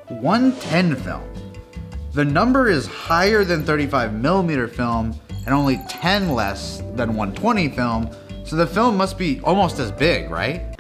110 film. The number is higher than 35mm film and only 10 less than 120 film, so the film must be almost as big, right?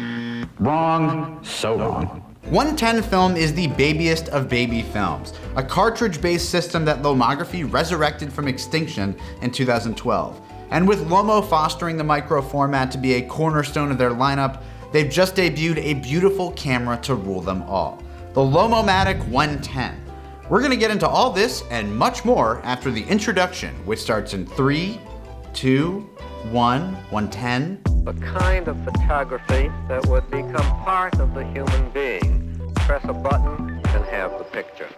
Wrong. So wrong. 110 film is the babiest of baby films, a cartridge-based system that Lomography resurrected from extinction in 2012. And with Lomo fostering the micro format to be a cornerstone of their lineup, they've just debuted a beautiful camera to rule them all, the Lomomatic 110. We're gonna get into all this and much more after the introduction, which starts in 3, 2, 1, 110. The kind of photography that would become part of the human being. Press a button and have the picture.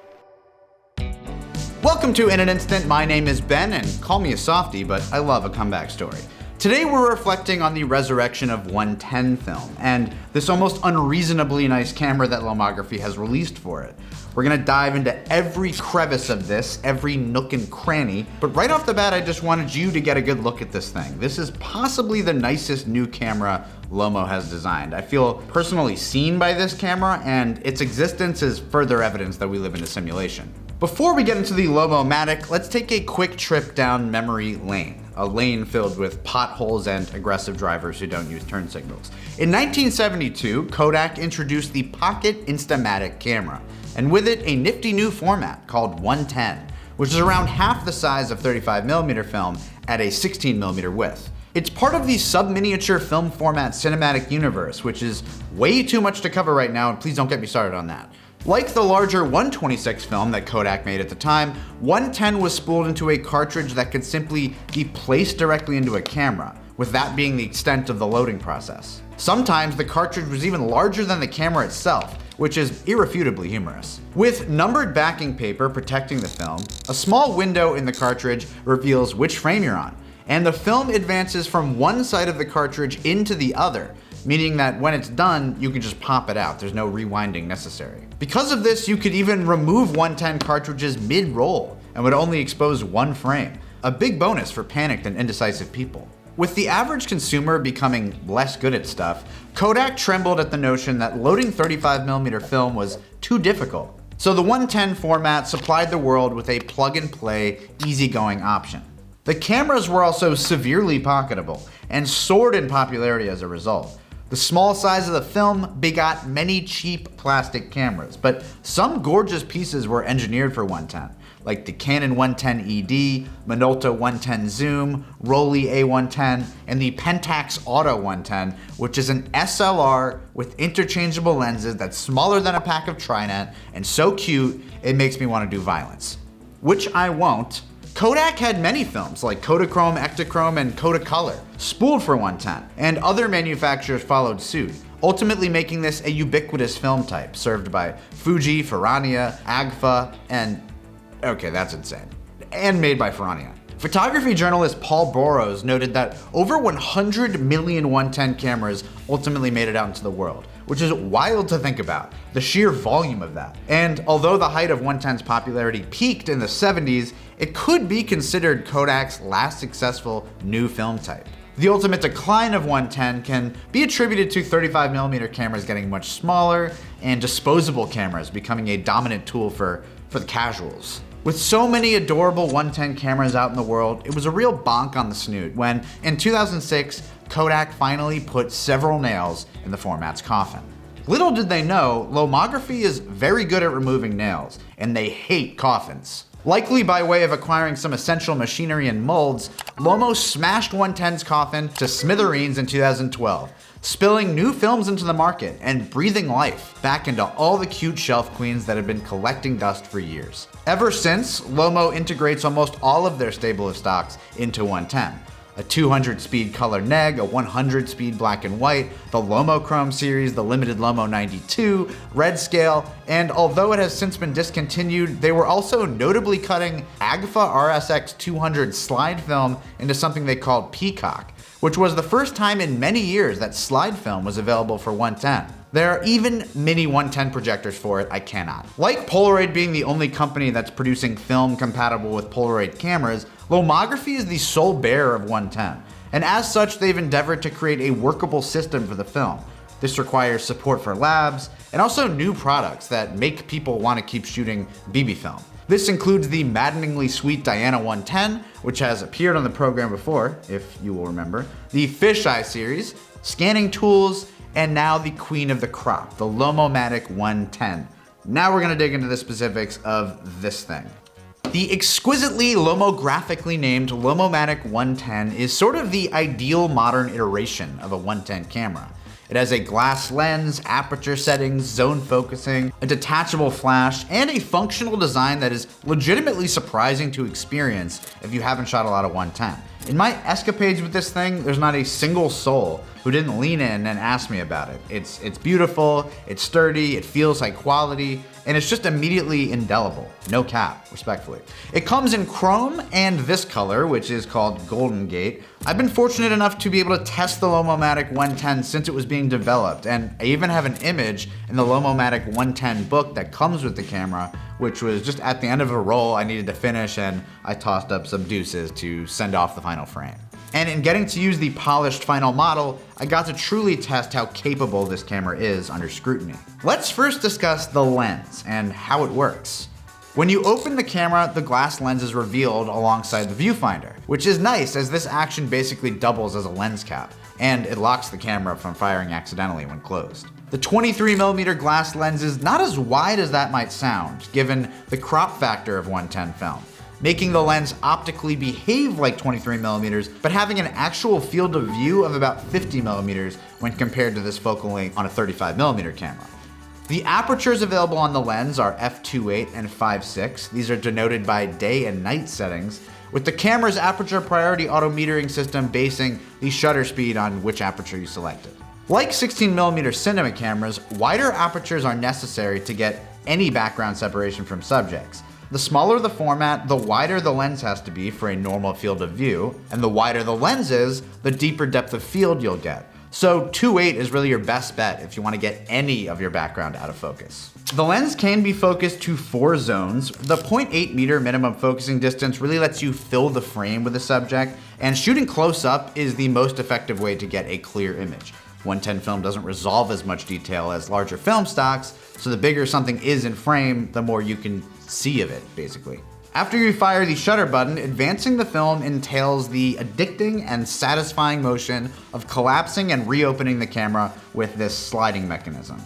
Welcome to In an Instant. My name is Ben, and call me a softie, but I love a comeback story. Today we're reflecting on the resurrection of 110 film and this almost unreasonably nice camera that Lomography has released for it. We're gonna dive into every crevice of this, every nook and cranny, but right off the bat I just wanted you to get a good look at this thing. This is possibly the nicest new camera Lomo has designed. I feel personally seen by this camera, and its existence is further evidence that we live in a simulation. Before we get into the Lomomatic, let's take a quick trip down memory lane, a lane filled with potholes and aggressive drivers who don't use turn signals. In 1972, Kodak introduced the Pocket Instamatic camera, and with it a nifty new format called 110, which is around half the size of 35mm film at a 16mm width. It's part of the sub-miniature film format cinematic universe, which is way too much to cover right now, and please don't get me started on that. Like the larger 126 film that Kodak made at the time, 110 was spooled into a cartridge that could simply be placed directly into a camera, with that being the extent of the loading process. Sometimes the cartridge was even larger than the camera itself, which is irrefutably humorous. With numbered backing paper protecting the film, a small window in the cartridge reveals which frame you're on, and the film advances from one side of the cartridge into the other, meaning that when it's done, you can just pop it out. There's no rewinding necessary. Because of this, you could even remove 110 cartridges mid-roll and would only expose one frame, a big bonus for panicked and indecisive people. With the average consumer becoming less good at stuff, Kodak trembled at the notion that loading 35mm film was too difficult. So the 110 format supplied the world with a plug-and-play, easygoing option. The cameras were also severely pocketable and soared in popularity as a result. The small size of the film begot many cheap plastic cameras, but some gorgeous pieces were engineered for 110, like the Canon 110 ED, Minolta 110 Zoom, Rollei A110, and the Pentax Auto 110, which is an SLR with interchangeable lenses that's smaller than a pack of Trinet and so cute it makes me want to do violence. Which I won't. Kodak had many films like Kodachrome, Ektachrome, and Kodacolor spooled for 110, and other manufacturers followed suit, ultimately making this a ubiquitous film type, served by Fuji, Ferrania, Agfa, and okay, that's insane, and made by Ferrania. Photography journalist Paul Burrows noted that over 100 million 110 cameras ultimately made it out into the world, which is wild to think about, the sheer volume of that. And although the height of 110's popularity peaked in the 70s, it could be considered Kodak's last successful new film type. The ultimate decline of 110 can be attributed to 35mm cameras getting much smaller and disposable cameras becoming a dominant tool for the casuals. With so many adorable 110 cameras out in the world, it was a real bonk on the snoot when, in 2006, Kodak finally put several nails in the format's coffin. Little did they know, Lomography is very good at removing nails, and they hate coffins. Likely by way of acquiring some essential machinery and molds, Lomo smashed 110's coffin to smithereens in 2012, spilling new films into the market and breathing life back into all the cute shelf queens that have been collecting dust for years. Ever since, Lomo integrates almost all of their stable of stocks into 110. A 200 speed color neg, a 100 speed black and white, the Lomochrome series, the limited Lomo 92, red scale, and although it has since been discontinued, they were also notably cutting Agfa RSX 200 slide film into something they called Peacock, which was the first time in many years that slide film was available for 110. There are even mini 110 projectors for it, I cannot. Like Polaroid being the only company that's producing film compatible with Polaroid cameras, Lomography is the sole bearer of 110, and as such they've endeavored to create a workable system for the film. This requires support for labs and also new products that make people want to keep shooting BB film. This includes the maddeningly sweet Diana 110, which has appeared on the program before, if you will remember, the Fisheye series, scanning tools, and now the queen of the crop, the Lomomatic 110. Now we're gonna dig into the specifics of this thing. The exquisitely lomographically named Lomomatic 110 is sort of the ideal modern iteration of a 110 camera. It has a glass lens, aperture settings, zone focusing, a detachable flash, and a functional design that is legitimately surprising to experience if you haven't shot a lot of 110. In my escapades with this thing, there's not a single soul who didn't lean in and ask me about it. It's beautiful, it's sturdy, it feels high quality, and it's just immediately indelible. No cap, respectfully. It comes in chrome and this color, which is called Golden Gate. I've been fortunate enough to be able to test the Lomomatic 110 since it was being developed, and I even have an image in the Lomomatic 110 book that comes with the camera, which was just at the end of a roll I needed to finish, and I tossed up some deuces to send off the final frame. And in getting to use the polished final model, I got to truly test how capable this camera is under scrutiny. Let's first discuss the lens and how it works. When you open the camera, the glass lens is revealed alongside the viewfinder, which is nice as this action basically doubles as a lens cap, and it locks the camera from firing accidentally when closed. The 23mm glass lens is not as wide as that might sound, given the crop factor of 110 film, making the lens optically behave like 23mm, but having an actual field of view of about 50mm when compared to this focal length on a 35mm camera. The apertures available on the lens are f2.8 and 5.6. These are denoted by day and night settings, with the camera's aperture priority auto metering system basing the shutter speed on which aperture you selected. Like 16mm cinema cameras, wider apertures are necessary to get any background separation from subjects. The smaller the format, the wider the lens has to be for a normal field of view, and the wider the lens is, the deeper depth of field you'll get. So 2.8 is really your best bet if you want to get any of your background out of focus. The lens can be focused to 4 zones. The 0.8 meter minimum focusing distance really lets you fill the frame with the subject, and shooting close up is the most effective way to get a clear image. 110 film doesn't resolve as much detail as larger film stocks, so the bigger something is in frame, the more you can see of it, basically. After you fire the shutter button, advancing the film entails the addicting and satisfying motion of collapsing and reopening the camera with this sliding mechanism.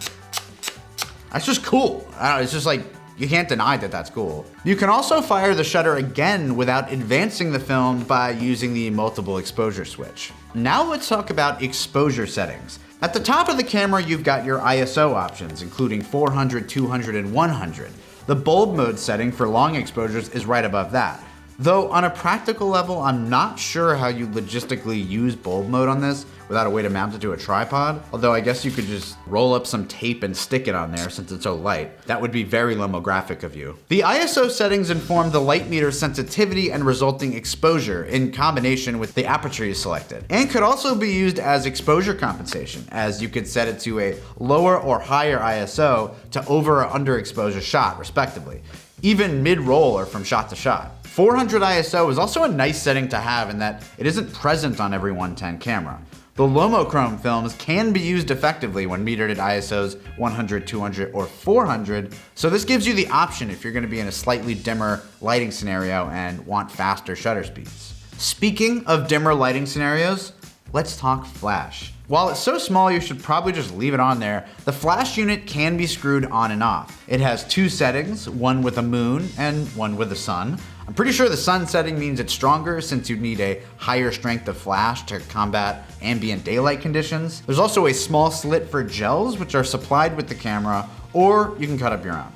That's just cool. I don't know, it's just like, you can't deny that that's cool. You can also fire the shutter again without advancing the film by using the multiple exposure switch. Now let's talk about exposure settings. At the top of the camera, you've got your ISO options, including 400, 200, and 100. The bulb mode setting for long exposures is right above that. Though on a practical level, I'm not sure how you logistically use bulb mode on this without a way to mount it to a tripod, although I guess you could just roll up some tape and stick it on there since it's so light. That would be very lomographic of you. The ISO settings inform the light meter sensitivity and resulting exposure in combination with the aperture you selected, and could also be used as exposure compensation, as you could set it to a lower or higher ISO to over or underexpose a shot, respectively, even mid-roll or from shot to shot. 400 ISO is also a nice setting to have in that it isn't present on every 110 camera. The Lomochrome films can be used effectively when metered at ISOs 100, 200, or 400, so this gives you the option if you're going to be in a slightly dimmer lighting scenario and want faster shutter speeds. Speaking of dimmer lighting scenarios, let's talk flash. While it's so small you should probably just leave it on there, the flash unit can be screwed on and off. It has 2 settings, one with a moon and one with a sun. I'm pretty sure the sun setting means it's stronger since you'd need a higher strength of flash to combat ambient daylight conditions. There's also a small slit for gels which are supplied with the camera, or you can cut up your own.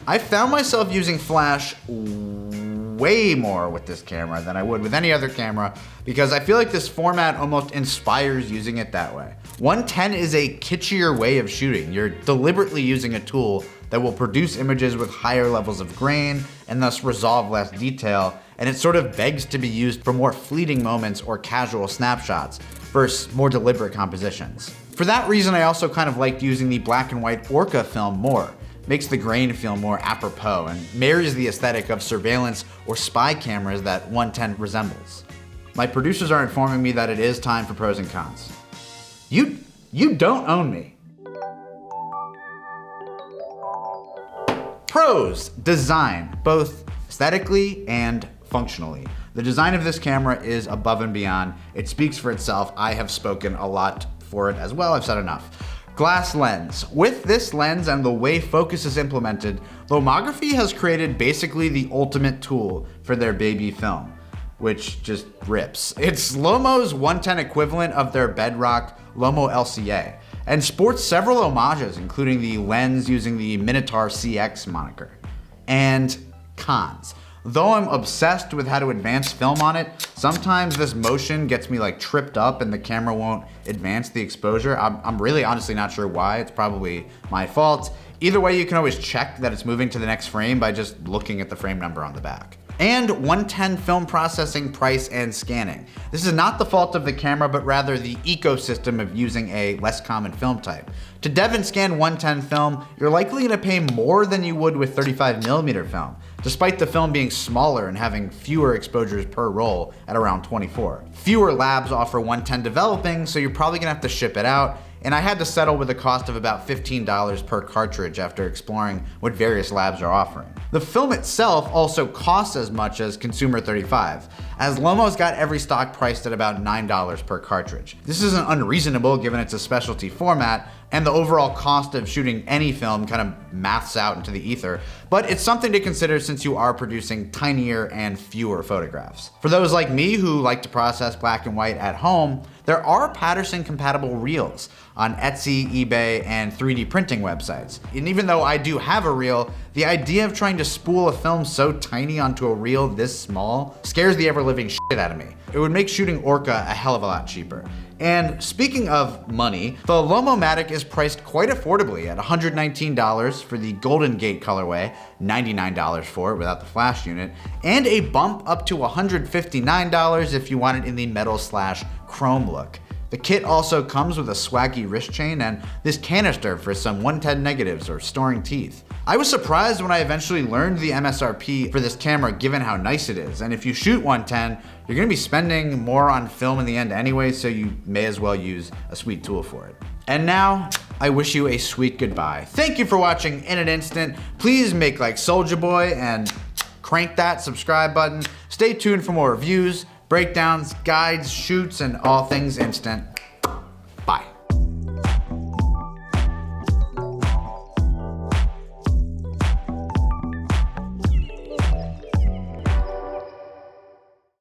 I found myself using flash way more with this camera than I would with any other camera because I feel like this format almost inspires using it that way. 110 is a kitschier way of shooting. You're deliberately using a tool that will produce images with higher levels of grain and thus resolve less detail, and it sort of begs to be used for more fleeting moments or casual snapshots versus more deliberate compositions. For that reason, I also kind of liked using the black and white Orca film more. Makes the grain feel more apropos and marries the aesthetic of surveillance or spy cameras that 110 resembles. My producers are informing me that it is time for pros and cons. You don't own me. Pros: design, both aesthetically and functionally. The design of this camera is above and beyond. It speaks for itself. I have spoken a lot for it as well. I've said enough. Glass lens. With this lens and the way focus is implemented, Lomography has created basically the ultimate tool for their baby film, which just rips. It's Lomo's 110 equivalent of their bedrock Lomo LCA, and sports several homages, including the lens using the Minotaur CX moniker. And cons. Though I'm obsessed with how to advance film on it, sometimes this motion gets me like tripped up and the camera won't advance the exposure. I'm really honestly not sure why. It's probably my fault. Either way, you can always check that it's moving to the next frame by just looking at the frame number on the back. And 110 film processing, price, and scanning. This is not the fault of the camera, but rather the ecosystem of using a less common film type. To dev and scan 110 film, you're likely gonna pay more than you would with 35mm film, despite the film being smaller and having fewer exposures per roll at around 24. Fewer labs offer 110 developing, so you're probably gonna have to ship it out, and I had to settle with a cost of about $15 per cartridge after exploring what various labs are offering. The film itself also costs as much as Consumer 35, as Lomo's got every stock priced at about $9 per cartridge. This isn't unreasonable given it's a specialty format, and the overall cost of shooting any film kind of maths out into the ether, but it's something to consider since you are producing tinier and fewer photographs. For those like me who like to process black and white at home, there are Patterson-compatible reels on Etsy, eBay, and 3D printing websites. And even though I do have a reel, the idea of trying to spool a film so tiny onto a reel this small scares the ever-living shit out of me. It would make shooting Orca a hell of a lot cheaper. And speaking of money, the Lomomatic is priced quite affordably at $119 for the Golden Gate colorway, $99 for it without the flash unit, and a bump up to $159 if you want it in the metal/chrome look. The kit also comes with a swaggy wrist chain and this canister for some 110 negatives or storing teeth. I was surprised when I eventually learned the MSRP for this camera given how nice it is, and if you shoot 110, you're gonna be spending more on film in the end anyway, so you may as well use a sweet tool for it. And now, I wish you a sweet goodbye. Thank you for watching in an instant. Please make like Soulja Boy and crank that subscribe button. Stay tuned for more reviews, breakdowns, guides, shoots, and all things instant.